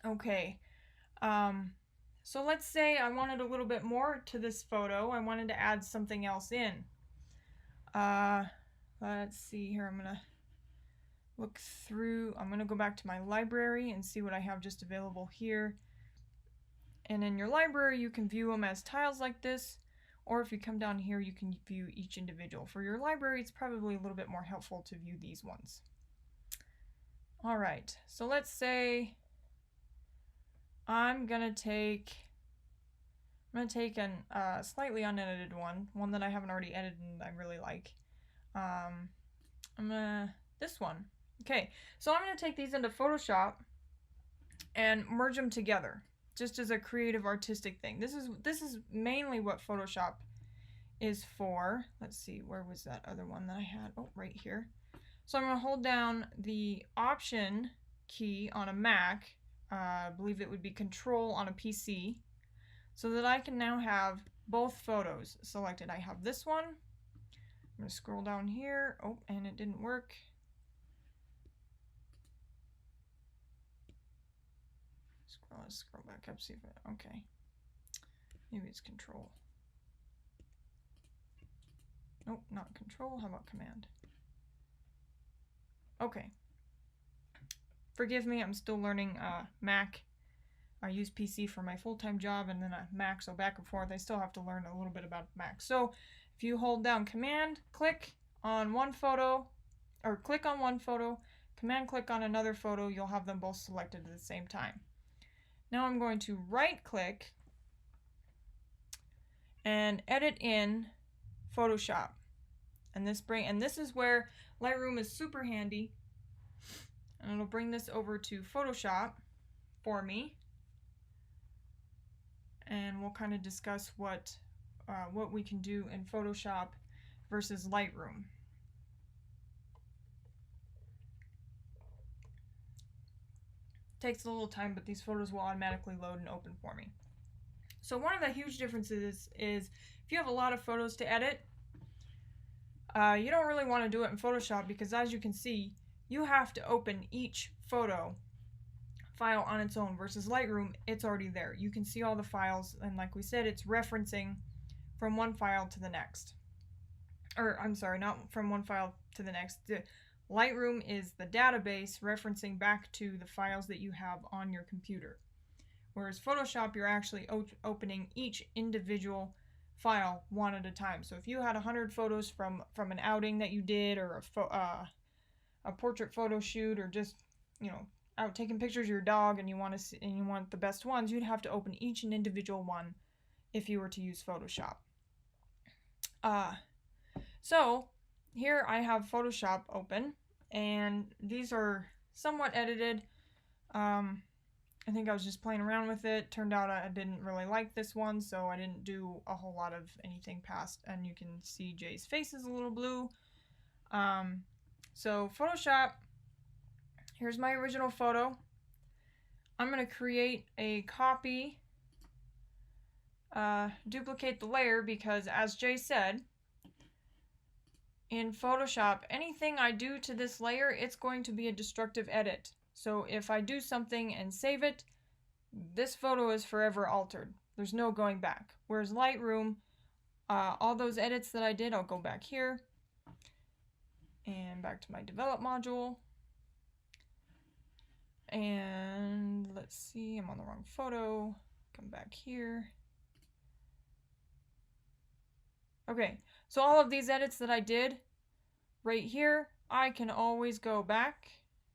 Okay, so let's say I wanted a little bit more to this photo. I wanted to add something else in. Let's see here. I'm gonna look through. I'm gonna go back to my library and see what I have just available here. And in your library, you can view them as tiles like this, or if you come down here, you can view each individual. For your library, it's probably a little bit more helpful to view these ones. All right, so let's say I'm gonna take an slightly unedited one that I haven't already edited and I really like. This one. Okay, so I'm gonna take these into Photoshop and merge them together, just as a creative artistic thing. This is mainly what Photoshop is for. Let's see, where was that other one that I had? Oh, right here. So I'm gonna hold down the Option key on a Mac. I believe it would be Control on a PC, so that I can now have both photos selected. I have this one. I'm gonna scroll down here. Oh, and it didn't work. Let's scroll back up, see if it, okay. Maybe it's Control. Nope, not Control, how about Command? Okay. Forgive me, I'm still learning Mac. I use PC for my full-time job and then a Mac, so back and forth. I still have to learn a little bit about Mac. So if you hold down Command, click on one photo, or click on one photo, Command click on another photo, you'll have them both selected at the same time. Now I'm going to right-click and edit in Photoshop. And this is where Lightroom is super handy. And it'll bring this over to Photoshop for me. And we'll kind of discuss what we can do in Photoshop versus Lightroom. Takes a little time, but these photos will automatically load and open for me. So one of the huge differences is if you have a lot of photos to edit, you don't really want to do it in Photoshop because, as you can see, you have to open each photo file on its own, versus Lightroom, it's already there. You can see all the files, and like we said, it's referencing from one file to the next. Or, I'm sorry, not from one file to the next. Lightroom is the database referencing back to the files that you have on your computer. Whereas Photoshop, you're actually opening each individual file one at a time. So if you had 100 photos from an outing that you did, or a portrait photo shoot, or just, you know, out taking pictures of your dog, and you want the best ones, you'd have to open each and individual one if you were to use Photoshop. So here I have Photoshop open, and these are somewhat edited. I think I was just playing around with it. Turned out I didn't really like this one, so I didn't do a whole lot of anything past, and you can see Jay's face is a little blue. So Photoshop, here's my original photo. I'm going to create a copy, duplicate the layer, because as Jay said, in Photoshop, anything I do to this layer, it's going to be a destructive edit. So if I do something and save it, this photo is forever altered. There's no going back. Whereas Lightroom, all those edits that I did, I'll go back here and back to my develop module. And let's see, I'm on the wrong photo. Come back here. Okay, so all of these edits that I did right here, I can always go back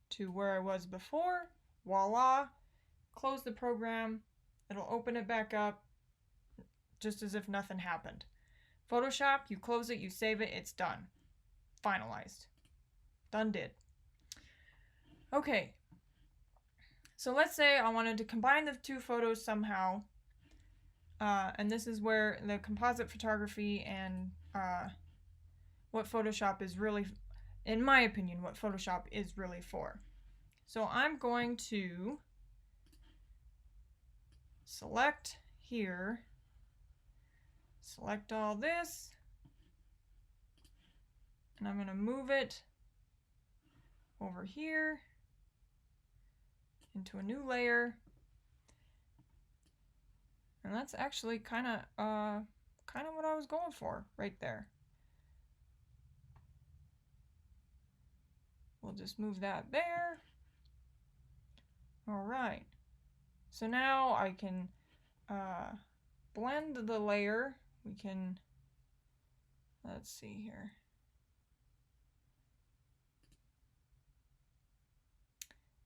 to where I was before. Voila. Close the program. It'll open it back up just as if nothing happened. Photoshop, you close it, you save it, it's done. Finalized. Done did. Okay. So let's say I wanted to combine the two photos somehow. And this is where the composite photography and what Photoshop is really, in my opinion, what Photoshop is really for. So I'm going to select here, select all this, and I'm going to move it over here into a new layer. And that's actually kind of what I was going for right there. We'll just move that there. All right. So now I can blend the layer. We can, let's see here.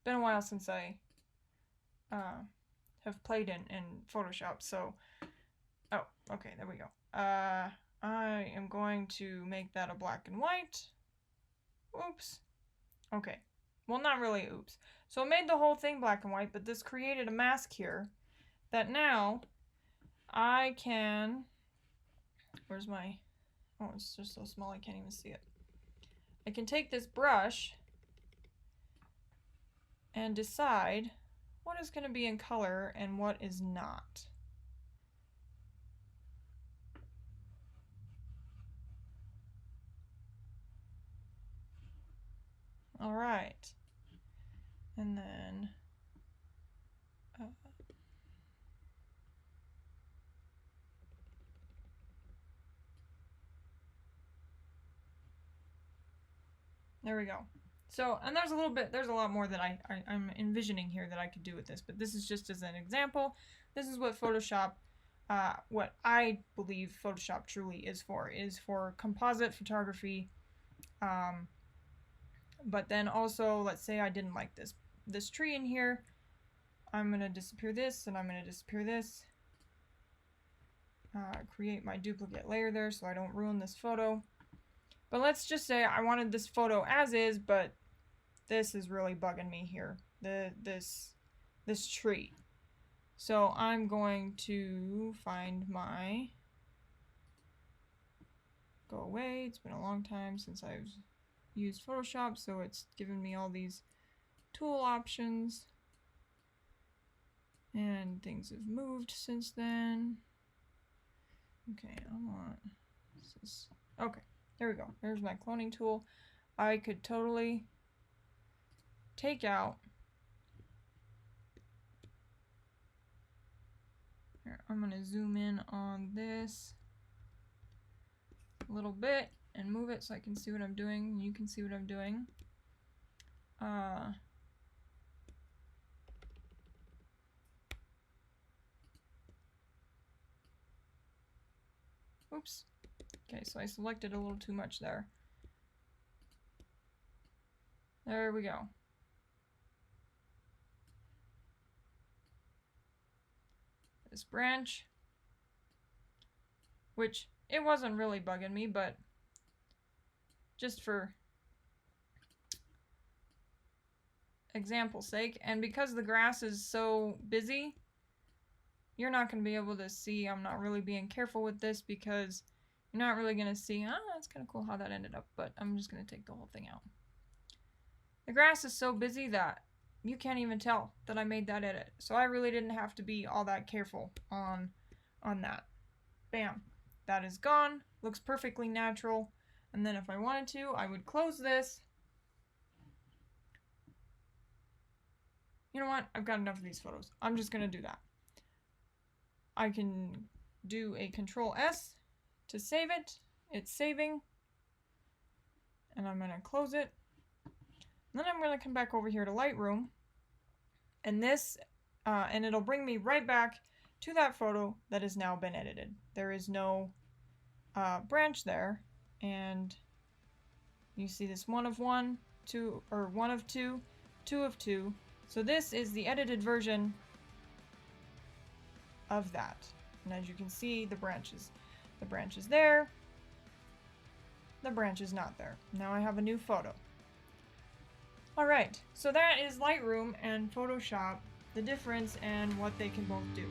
Been a while since I have played in Photoshop, so, oh, okay, there we go. I am going to make that a black and white. Oops. Okay. Well, not really oops. So I made the whole thing black and white, but this created a mask here that now I can, where's my, oh, it's just so small I can't even see it. I can take this brush and decide what is going to be in color and what is not. All right. And then there we go. So, and there's a lot more that I'm envisioning here that I could do with this, but this is just as an example. This is what Photoshop, what I believe Photoshop truly is for composite photography. But then also, let's say I didn't like this tree in here. I'm gonna disappear this, and I'm gonna disappear this. Create my duplicate layer there so I don't ruin this photo. But let's just say I wanted this photo as is, but this is really bugging me here. This tree. So I'm going to find my, go away. It's been a long time since I've used Photoshop, so it's given me all these tool options. And things have moved since then. Okay, I want this. Okay, there we go. There's my cloning tool. I could totally take out. Here, I'm gonna zoom in on this a little bit and move it so I can see what I'm doing. You can see what I'm doing. Oops. Okay, so I selected a little too much there. There we go. This branch, which it wasn't really bugging me, but just for example's sake, and because the grass is so busy, you're not going to be able to see. I'm not really being careful with this because you're not really going to see. That's kind of cool how that ended up, but I'm just going to take the whole thing out. The grass is so busy that you can't even tell that I made that edit. So I really didn't have to be all that careful on that. Bam. That is gone. Looks perfectly natural. And then if I wanted to, I would close this. You know what? I've got enough of these photos. I'm just going to do that. I can do a Control S to save it. It's saving. And I'm going to close it. And then I'm going to come back over here to Lightroom. And this, and it'll bring me right back to that photo that has now been edited. There is no branch there. And you see this 1 of 1, 2, or 1 of 2, 2 of 2. So this is the edited version of that. And as you can see, the branch is there. The branch is not there. Now I have a new photo. Alright, so that is Lightroom and Photoshop, the difference and what they can both do.